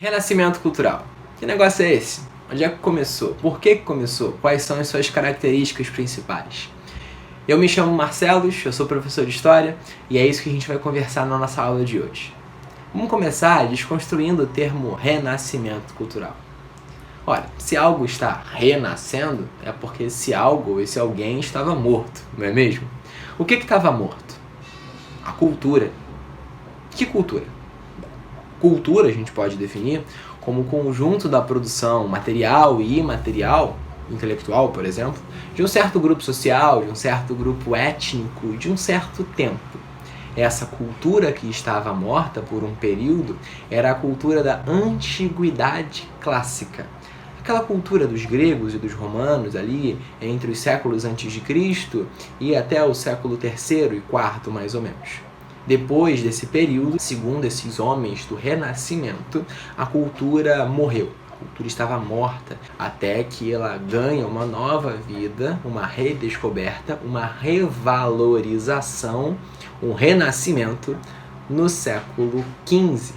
Renascimento cultural. Que negócio é esse? Onde é que começou? Por que começou? Quais são as suas características principais? Eu me chamo Marcelos, eu sou professor de História e é isso que a gente vai conversar na nossa aula de hoje. Vamos começar desconstruindo o termo renascimento cultural. Ora, se algo está renascendo, é porque esse algo ou esse alguém estava morto, não é mesmo? O que estava morto? A cultura. Que cultura? Cultura a gente pode definir como o conjunto da produção material e imaterial, intelectual, por exemplo, de um certo grupo social, de um certo grupo étnico, de um certo tempo. Essa cultura que estava morta por um período era a cultura da antiguidade clássica. Aquela cultura dos gregos e dos romanos ali entre os séculos antes de Cristo e até o século III e IV, mais ou menos. Depois desse período, segundo esses homens do Renascimento, a cultura morreu. A cultura estava morta até que ela ganha uma nova vida, uma redescoberta, uma revalorização, um renascimento no século XV.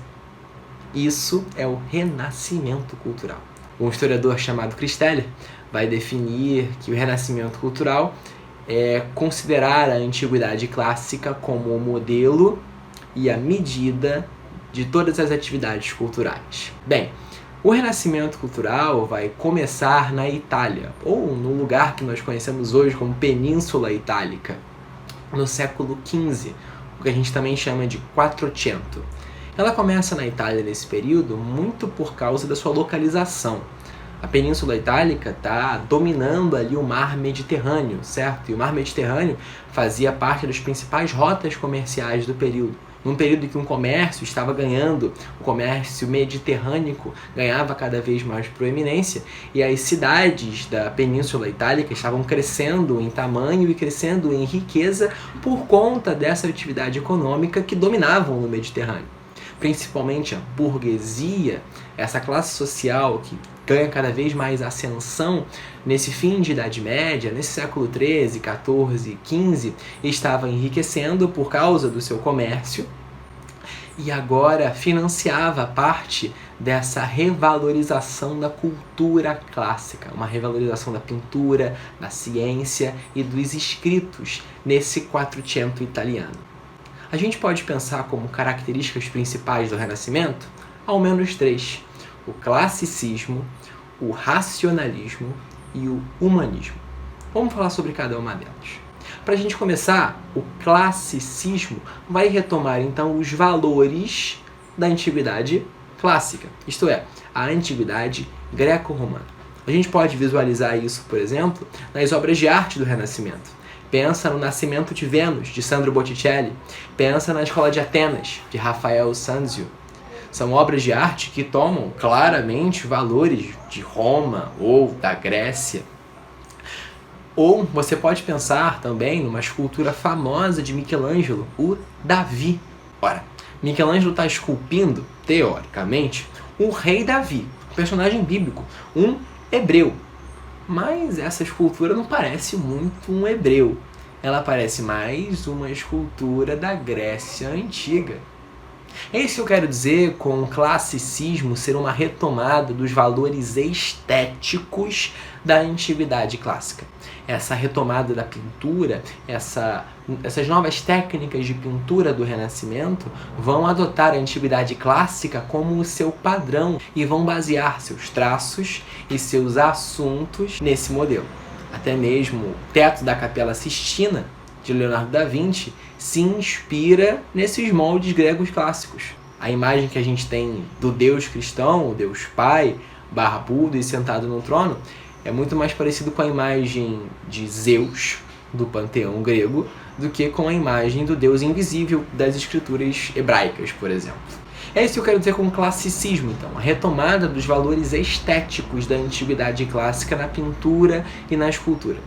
Isso é o renascimento cultural. Um historiador chamado Christeller vai definir que o renascimento cultural é considerar a antiguidade clássica como o modelo e a medida de todas as atividades culturais. Bem, o renascimento cultural vai começar na Itália, ou no lugar que nós conhecemos hoje como Península Itálica, no século XV, o que a gente também chama de Quattrocento. Ela começa na Itália nesse período muito por causa da sua localização. A Península Itálica está dominando ali o mar Mediterrâneo, certo? E o mar Mediterrâneo fazia parte das principais rotas comerciais do período. Num período em que um comércio estava ganhando, o comércio mediterrâneo ganhava cada vez mais proeminência, e as cidades da Península Itálica estavam crescendo em tamanho e crescendo em riqueza por conta dessa atividade econômica que dominavam no Mediterrâneo. Principalmente a burguesia, essa classe social que ganha cada vez mais ascensão nesse fim de Idade Média, nesse século XIII, XIV, XV, estava enriquecendo por causa do seu comércio e agora financiava parte dessa revalorização da cultura clássica, uma revalorização da pintura, da ciência e dos escritos nesse Quattrocento italiano. A gente pode pensar como características principais do Renascimento ao menos três: o classicismo, o racionalismo e o humanismo. Vamos falar sobre cada uma delas. Para a gente começar, o classicismo vai retomar então os valores da antiguidade clássica, isto é, a antiguidade greco-romana. A gente pode visualizar isso, por exemplo, nas obras de arte do Renascimento. Pensa no Nascimento de Vênus, de Sandro Botticelli. Pensa na Escola de Atenas, de Rafael Sanzio. São obras de arte que tomam claramente valores de Roma ou da Grécia. Ou você pode pensar também numa escultura famosa de Michelangelo, o Davi. Ora, Michelangelo está esculpindo, teoricamente, o rei Davi, um personagem bíblico, um hebreu. Mas essa escultura não parece muito um hebreu. Ela parece mais uma escultura da Grécia Antiga. É isso que eu quero dizer com o classicismo ser uma retomada dos valores estéticos da antiguidade clássica. Essa retomada da pintura, essas novas técnicas de pintura do Renascimento vão adotar a antiguidade clássica como o seu padrão e vão basear seus traços e seus assuntos nesse modelo. Até mesmo o teto da Capela Sistina, de Leonardo da Vinci, se inspira nesses moldes gregos clássicos. A imagem que a gente tem do Deus cristão, o Deus Pai, barbudo e sentado no trono, é muito mais parecido com a imagem de Zeus, do panteão grego, do que com a imagem do Deus invisível das escrituras hebraicas, por exemplo. É isso que eu quero dizer com classicismo, então, a retomada dos valores estéticos da antiguidade clássica na pintura e na escultura.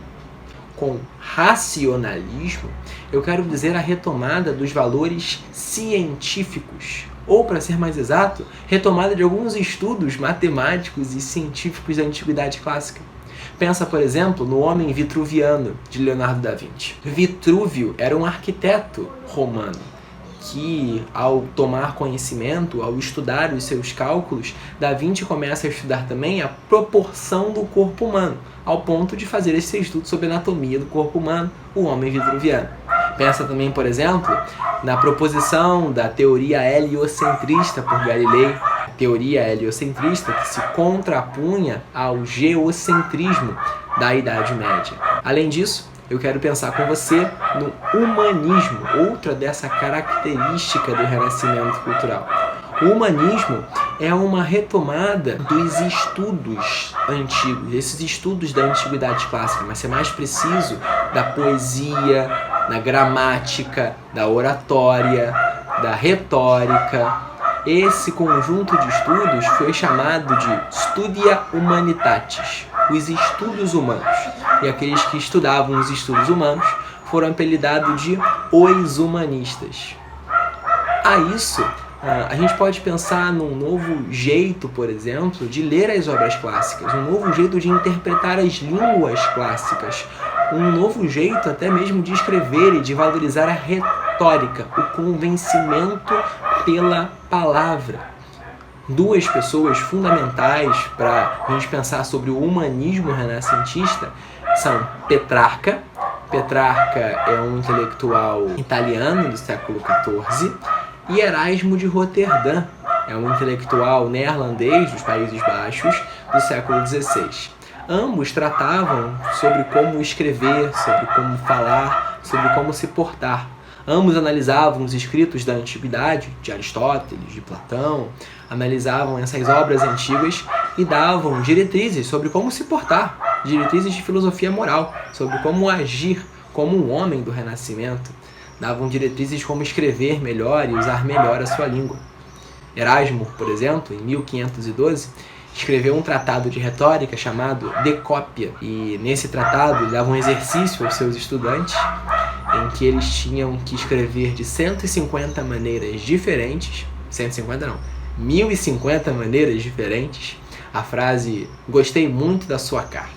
Com racionalismo, eu quero dizer a retomada dos valores científicos, ou, para ser mais exato, retomada de alguns estudos matemáticos e científicos da antiguidade clássica. Pensa, por exemplo, no Homem Vitruviano, de Leonardo da Vinci. Vitrúvio era um arquiteto romano. que, ao tomar conhecimento, ao estudar os seus cálculos, Da Vinci começa a estudar também a proporção do corpo humano, ao ponto de fazer esse estudo sobre a anatomia do corpo humano, o homem vitruviano. Pensa também, por exemplo, na proposição da teoria heliocentrista por Galilei, teoria heliocentrista que se contrapunha ao geocentrismo da Idade Média. Além disso, eu quero pensar com você no humanismo, outra dessa característica do renascimento cultural. O humanismo é uma retomada dos estudos antigos, esses estudos da antiguidade clássica, mas ser mais preciso, da poesia, da gramática, da oratória, da retórica. Esse conjunto de estudos foi chamado de Studia Humanitatis, os estudos humanos. E aqueles que estudavam os estudos humanos foram apelidados de os humanistas. A isso, a gente pode pensar num novo jeito, por exemplo, de ler as obras clássicas, um novo jeito de interpretar as línguas clássicas, um novo jeito até mesmo de escrever e de valorizar a retórica, o convencimento pela palavra. Duas pessoas fundamentais para a gente pensar sobre o humanismo renascentista são Petrarca. Petrarca é um intelectual italiano do século XIV, e Erasmo de Roterdã é um intelectual neerlandês dos Países Baixos do século XVI. Ambos tratavam sobre como escrever, sobre como falar, sobre como se portar. Ambos analisavam os escritos da antiguidade, de Aristóteles, de Platão, analisavam essas obras antigas e davam diretrizes sobre como se portar, diretrizes de filosofia moral, sobre como agir como um homem do Renascimento. Davam diretrizes de como escrever melhor e usar melhor a sua língua. Erasmo, por exemplo, em 1512, escreveu um tratado de retórica chamado De Copia, e nesse tratado ele dava um exercício aos seus estudantes em que eles tinham que escrever de 150 maneiras diferentes, 150 não, 1050 maneiras diferentes, a frase "gostei muito da sua carta".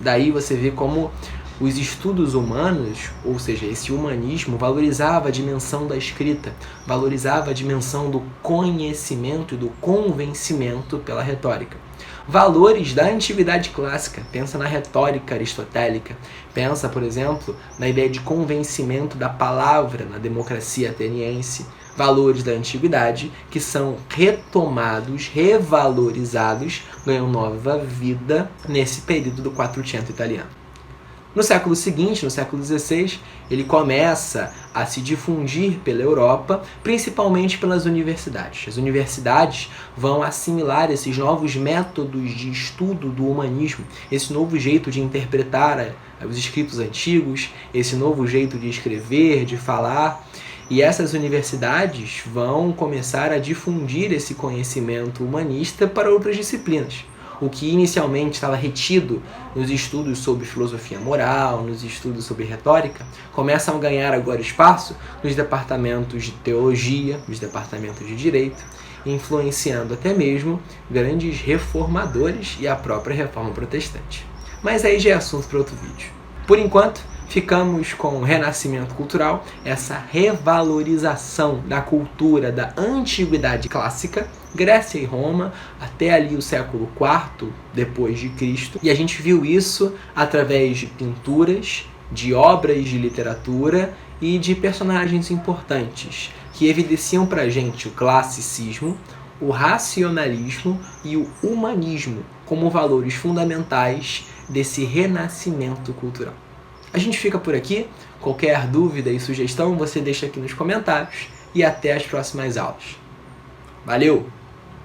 Daí você vê como os estudos humanos, ou seja, esse humanismo, valorizava a dimensão da escrita, valorizava a dimensão do conhecimento e do convencimento pela retórica. Valores da antiguidade clássica, pensa na retórica aristotélica, pensa, por exemplo, na ideia de convencimento da palavra na democracia ateniense. Valores da antiguidade que são retomados, revalorizados, ganham nova vida nesse período do Quattrocento italiano. No século seguinte, no século XVI, ele começa a se difundir pela Europa, principalmente pelas universidades. As universidades vão assimilar esses novos métodos de estudo do humanismo, esse novo jeito de interpretar os escritos antigos, esse novo jeito de escrever, de falar. E essas universidades vão começar a difundir esse conhecimento humanista para outras disciplinas. O que inicialmente estava retido nos estudos sobre filosofia moral, nos estudos sobre retórica, começam a ganhar agora espaço nos departamentos de teologia, nos departamentos de direito, influenciando até mesmo grandes reformadores e a própria reforma protestante. Mas aí já é assunto para outro vídeo. Por enquanto, ficamos com o renascimento cultural, essa revalorização da cultura da antiguidade clássica, Grécia e Roma, até ali o século IV depois de Cristo. E a gente viu isso através de pinturas, de obras de literatura e de personagens importantes que evidenciam pra gente o classicismo, o racionalismo e o humanismo como valores fundamentais desse renascimento cultural. A gente fica por aqui. Qualquer dúvida e sugestão você deixa aqui nos comentários e até as próximas aulas. Valeu!